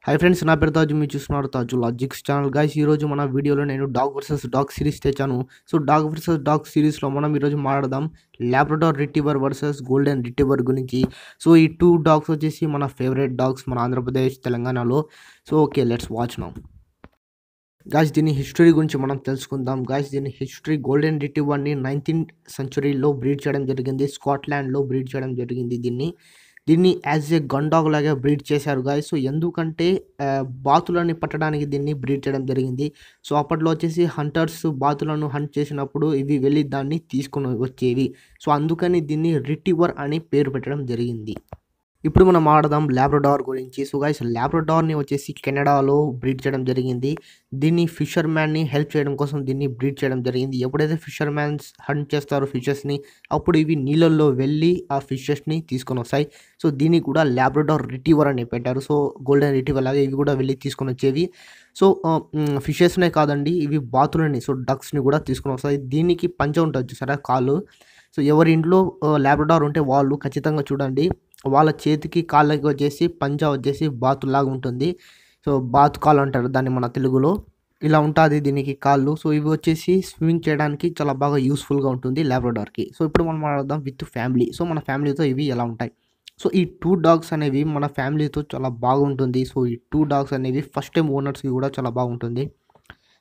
Hi friends, నా పేరు తాజు. మీరు చూస్తున్నారు తాజు లాజిక్స్ ఛానల్. గైస్, ఈరోజు మన వీడియోలో నేను డాగ్ వర్సెస్ డాగ్ సిరీస్ తెచ్చాను. సో డాగ్ వర్సెస్ డాగ్ సిరీస్లో మనం ఈరోజు మాట్లాడదాం Labrador retriever versus golden retriever గురించి. సో ఈ టూ డాగ్స్ వచ్చేసి మన ఫేవరెట్ డాగ్స్ మన ఆంధ్రప్రదేశ్ తెలంగాణలో. So okay, let's watch now. Guys, దీని హిస్టరీ గురించి మనం తెలుసుకుందాం. గాయస్, దీని హిస్టరీ గోల్డెన్ రిట్రీవర్ని 19th సెంచురీలో బ్రీడ్ చేయడం జరిగింది. స్కాట్లాండ్లో బ్రీడ్ చేయడం జరిగింది. దీన్ని యాజ్ ఏ గన్ డాగ్ లాగా బ్రీడ్ చేశారు గాయస్. సో ఎందుకంటే బాతులని పట్టడానికి దీన్ని బ్రీడ్ చేయడం జరిగింది. సో అప్పట్లో వచ్చేసి హంటర్స్ బాతులను హంట్ చేసినప్పుడు ఇవి వెళ్ళి దాన్ని తీసుకొని వచ్చేవి. సో అందుకని దీన్ని రిట్రీవర్ అని పేరు పెట్టడం జరిగింది. ఇప్పుడు మనం ఆడదాం లాబ్రడార్ గురించి. సో గైస్, లాబ్రడార్ని వచ్చేసి కెనడాలో బ్రీడ్ చేయడం జరిగింది. దీన్ని ఫిషర్మ్యాన్ని హెల్ప్ చేయడం కోసం దీన్ని బ్రీడ్ చేయడం జరిగింది. ఎప్పుడైతే ఫిషర్మ్యాన్స్ హంట్ చేస్తారో ఫిషెస్ని, అప్పుడు ఇవి నీళ్ళల్లో వెళ్ళి ఆ ఫిషెస్ని తీసుకొని వస్తాయి. సో దీన్ని కూడా లాబ్రడార్ రిట్రీవర్ అని పెట్టారు. సో గోల్డెన్ రిట్రీవర్ లాగా ఇవి కూడా వెళ్ళి తీసుకొని వచ్చేవి. సో ఫిషెస్నే కాదండి, ఇవి బాతులని, సో డక్స్ని కూడా తీసుకొని వస్తాయి. దీనికి పంచ ఉంటుంది చూసారా, కాళ్ళు. సో ఎవరి ఇంట్లో లాబ్రడార్ ఉంటే వాళ్ళు ఖచ్చితంగా చూడండి, వాళ్ళ చేతికి కాళ్ళకి వచ్చేసి పంజా వచ్చేసి బాతులాగా ఉంటుంది. సో బాతు కాళ్ళు అంటారు దాన్ని మన తెలుగులో. ఇలా ఉంటుంది దీనికి కాళ్ళు. సో ఇవి వచ్చేసి స్విమ్మింగ్ చేయడానికి చాలా బాగా యూస్ఫుల్గా ఉంటుంది లాబ్రడార్కి. సో ఇప్పుడు మనం మాట్లాడదాం విత్ ఫ్యామిలీ. సో మన ఫ్యామిలీతో ఇవి ఎలా ఉంటాయి. సో ఈ టూ డాగ్స్ అనేవి మన ఫ్యామిలీతో చాలా బాగుంటుంది. సో ఈ టూ డాగ్స్ అనేవి ఫస్ట్ టైం ఓనర్స్కి కూడా చాలా బాగుంటుంది.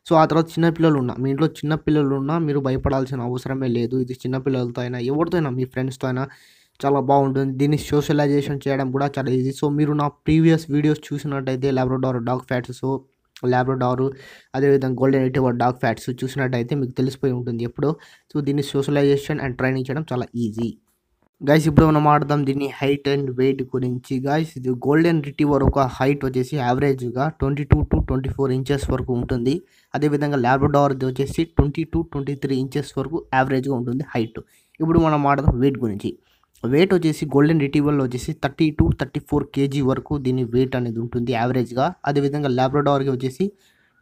సో ఆ తర్వాత చిన్నపిల్లలు ఉన్నా, మీ ఇంట్లో చిన్నపిల్లలు ఉన్నా మీరు భయపడాల్సిన అవసరమే లేదు. ఇది చిన్నపిల్లలతో అయినా ఎవరితో అయినా, మీ ఫ్రెండ్స్తో అయినా చాలా బాగుంటుంది. దీన్ని సోషలైజేషన్ చేయడం కూడా చాలా ఈజీ. సో మీరు నా ప్రీవియస్ వీడియోస్ చూసినట్టయితే లాబ్రడార్ డాగ్ ఫ్యాట్స్, సో లాబ్రడారు అదేవిధంగా గోల్డెన్ రిట్రీవర్ డాగ్ ఫ్యాట్స్ చూసినట్టయితే మీకు తెలిసిపోయి ఉంటుంది ఎప్పుడో. సో దీన్ని సోషలైజేషన్ అండ్ ట్రైనింగ్ చేయడం చాలా ఈజీ. గైస్, ఇప్పుడు మనం ఆడదాం దీన్ని హైట్ అండ్ వెయిట్ గురించి. గైస్, ఇది గోల్డెన్ రిట్రీవర్ ఒక హైట్ వచ్చేసి యావరేజ్గా 22 to 24 ఇంచెస్ వరకు ఉంటుంది. అదేవిధంగా లాబ్రడార్ది వచ్చేసి 20 to 23 ఇంచెస్ వరకు యావరేజ్గా ఉంటుంది హైట్. ఇప్పుడు మనం ఆడదాం వెయిట్ గురించి. వెయిట్ వచ్చేసి గోల్డెన్ రిట్రీవర్లో వచ్చేసి 30 to 34 kg వరకు దీని వెయిట్ అనేది ఉంటుంది యావరేజ్గా. అదేవిధంగా లాబ్రడార్కి వచ్చేసి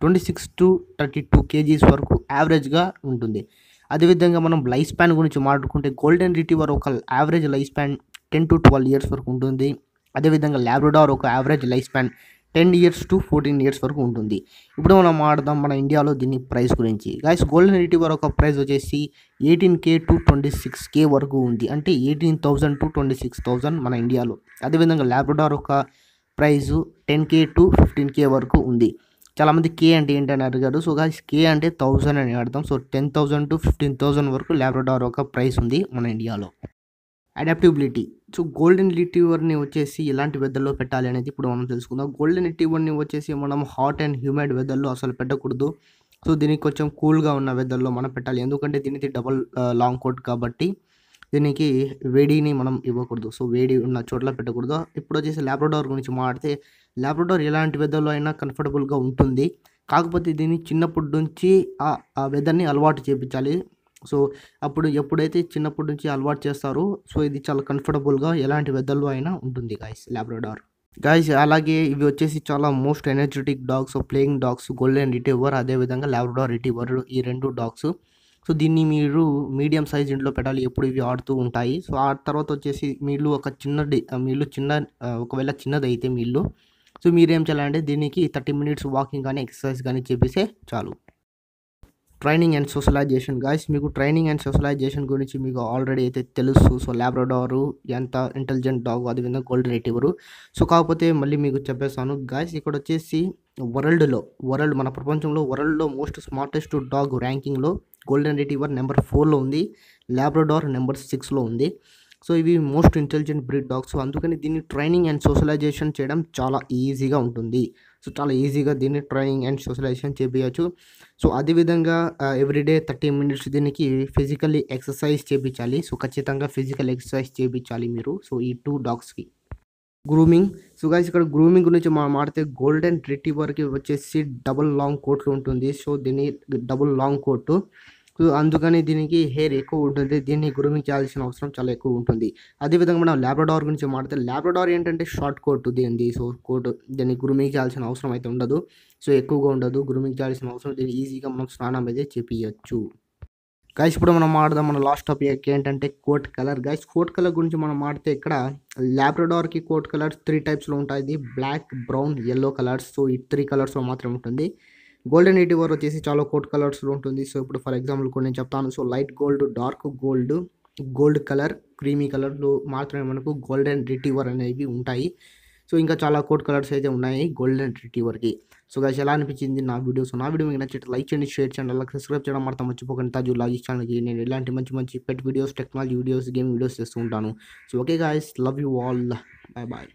26 to 32 kgs వరకు యావరేజ్గా ఉంటుంది. అదేవిధంగా మనం లైఫ్ స్పాన్ గురించి మాట్లాడుకుంటే గోల్డెన్ రిట్రీవర్ ఒక average life span 10 to 12 years వరకు ఉంటుంది. అదేవిధంగా లాబ్రడార్ ఒక average life span 10 years to 14 years వరకు ఉంటుంది. ఇప్పుడు మనం మాట్లాడదాం మన ఇండియాలో దీని ప్రైస్ గురించి. గైస్, గోల్డెన్ రిట్రీవర్ ఒక ప్రైస్ వచ్చేసి 18K to 26K వరకు ఉంది. అంటే 18,000 to 26,000 మన ఇండియాలో. అదేవిధంగా లాబ్రడార్ ఒక ప్రైజు 10K to 15K వరకు ఉంది. చాలామంది కే అంటే ఏంటని అడిగారు. సో గాయస్, కే అంటే 1000 అని అర్థం. సో 10,000 to 15,000 వరకు లాబ్రడార్ ఒక ప్రైస్ ఉంది మన ఇండియాలో. అడాప్టబిలిటీ. సో గోల్డెన్ రిట్రీవర్ని వచ్చేసి ఎలాంటి వెదర్లో పెట్టాలి అనేది ఇప్పుడు మనం తెలుసుకుందాం. గోల్డెన్ రిట్రీవర్ని వచ్చేసి మనం హాట్ అండ్ హ్యూమిడ్ వెదర్లో అసలు పెట్టకూడదు. సో దీనికి కొంచెం కూల్గా ఉన్న వెదర్లో మనం పెట్టాలి. ఎందుకంటే దీనికి డబల్ లాంగ్ కోట్ కాబట్టి దీనికి వేడిని మనం ఇవ్వకూడదు. సో వేడి ఉన్న చోట్ల పెట్టకూడదు. ఇప్పుడు వచ్చేసి లాబ్రడార్ గురించి మాట్లాడితే లాబ్రడార్ ఎలాంటి వెదర్లో అయినా కంఫర్టబుల్గా ఉంటుంది. కాకపోతే దీన్ని చిన్నప్పటి నుంచి ఆ వెదర్ని అలవాటు చేయించాలి. సో అప్పుడు ఎప్పుడైతే చిన్నప్పటి నుంచి అలవాటు చేస్తారో సో ఇది చాలా కంఫర్టబుల్గా ఎలాంటి వెదర్లో అయినా ఉంటుంది గాయస్ లాబ్రడార్. గాయస్, అలాగే ఇవి వచ్చేసి చాలా most energetic dogs, playing dogs golden retriever అదేవిధంగా లాబ్రడార్ రిట్రీవర్, ఈ రెండు డాగ్స్. సో దీన్ని మీరు మీడియం సైజ్ ఇంట్లో పెట్టాలి ఎప్పుడు ఇవి ఆడుతూ ఉంటాయి. సో ఆ తర్వాత వచ్చేసి మీ ఇల్లు ఒక ఒకవేళ చిన్నది అయితే మీ ఇల్లు, సో మీరేం చేయాలంటే దీనికి 30 minutes వాకింగ్ కానీ ఎక్సర్సైజ్ కానీ చేపిస్తే చాలు. Training and socialisation. గాయస్, మీకు ట్రైనింగ్ అండ్ సోషలైజేషన్ గురించి మీకు ఆల్రెడీ అయితే తెలుసు. సో లాబ్రడారు ఎంత ఇంటెలిజెంట్ డాగ్, అదేవిధంగా గోల్డెన్ రిట్రీవర్. సో కాకపోతే మళ్ళీ మీకు చెప్పేస్తాను గాయస్, ఇక్కడ వచ్చేసి వరల్డ్ మన ప్రపంచంలో వరల్డ్లో మోస్ట్ స్మార్టెస్ట్ డాగ్ ర్యాంకింగ్లో గోల్డెన్ రిట్రీవర్ నెంబర్ 4లో ఉంది, లాబ్రడార్ నెంబర్ 6లో ఉంది. సో ఇవి మోస్ట్ ఇంటెలిజెంట్ బ్రీడ్ డాగ్స్. అందుకని దీన్ని ట్రైనింగ్ అండ్ సోషలైజేషన్ చేయడం చాలా ఈజీగా ఉంటుంది. సో చాలా ఈజీగా దీన్ని ట్రైనింగ్ అండ్ సోషలైజేషన్ చేపించవచ్చు. సో అదేవిధంగా ఎవ్రీడే 30 minutes దీనికి ఫిజికల్లీ ఎక్సర్సైజ్ చేయించాలి. సో ఖచ్చితంగా ఫిజికల్ ఎక్సర్సైజ్ చేయించాలి మీరు. సో ఈ టూ డాగ్స్కి గ్రూమింగ్. సో గైస్, ఇక్కడ గ్రూమింగ్ గురించి మాట్లాడితే గోల్డెన్ రిట్రీవర్కి వచ్చేసి డబుల్ లాంగ్ కోట్లు ఉంటుంది. సో దీన్ని డబుల్ లాంగ్ కోటు. సో అందుకని దీనికి హెయిర్ ఎక్కువ ఉంటుంది. దీన్ని గ్రూమింగ్ చేయాల్సిన అవసరం చాలా ఎక్కువ ఉంటుంది. అదేవిధంగా మనం లాబ్రడార్ గురించి మాట్లాడితే లాబ్రడార్ ఏంటంటే షార్ట్ కోట్ దీనిది. సో దీన్ని గ్రూమింగ్ చేయాల్సిన అవసరం అయితే ఉండదు. సో ఎక్కువగా ఉండదు గ్రూమింగ్ చేయాల్సిన అవసరం. దీన్ని ఈజీగా మనం స్నానం అయితే చేపించచ్చు. గైస్ ఇప్పుడు మనం మాడదాం మన లాస్ట్ టాపిక్ ఏంటంటే coat colour. Guys coat colour గురించి మనం మాడితే ఇక్కడ లాబ్రడార్కి కోట్ కలర్స్ 3 టైప్స్లో ఉంటాయి. Black, brown, yellow colours. So ఈ 3 కలర్స్లో మాత్రమే ఉంటుంది. గోల్డెన్ రిట్రీవర్ వచ్చేసి చాలా కోట్ కలర్స్లో ఉంటుంది. సో ఇప్పుడు ఫర్ ఎగ్జాంపుల్ కొన్ని నేను చెప్తాను. So light gold, dark gold, gold colour, creamy కలర్లో మాత్రమే మనకు గోల్డెన్ రిట్రీవర్ అనేవి ఉంటాయి. సో ఇంకా చాలా కోట్ కలర్స్ అయితే ఉన్నాయి గోల్డెన్ రిట్రీవర్కి. సో గైస్ ఎలా అనిపించింది నా వీడియోస్? నా వీడియో మీకు నచ్చితే లైక్ చేయండి, షేర్ చేయండి, అలాగే సబ్స్క్రైబ్ చేయడం మాత్రం మర్చిపోకండి. తాజు లాజిక్ ఛానల్కి నేను ఇలాంటి మంచి మంచి pet videos, technology videos, game videos చేస్తూ ఉంటాను. So okay guys, love you all, bye bye.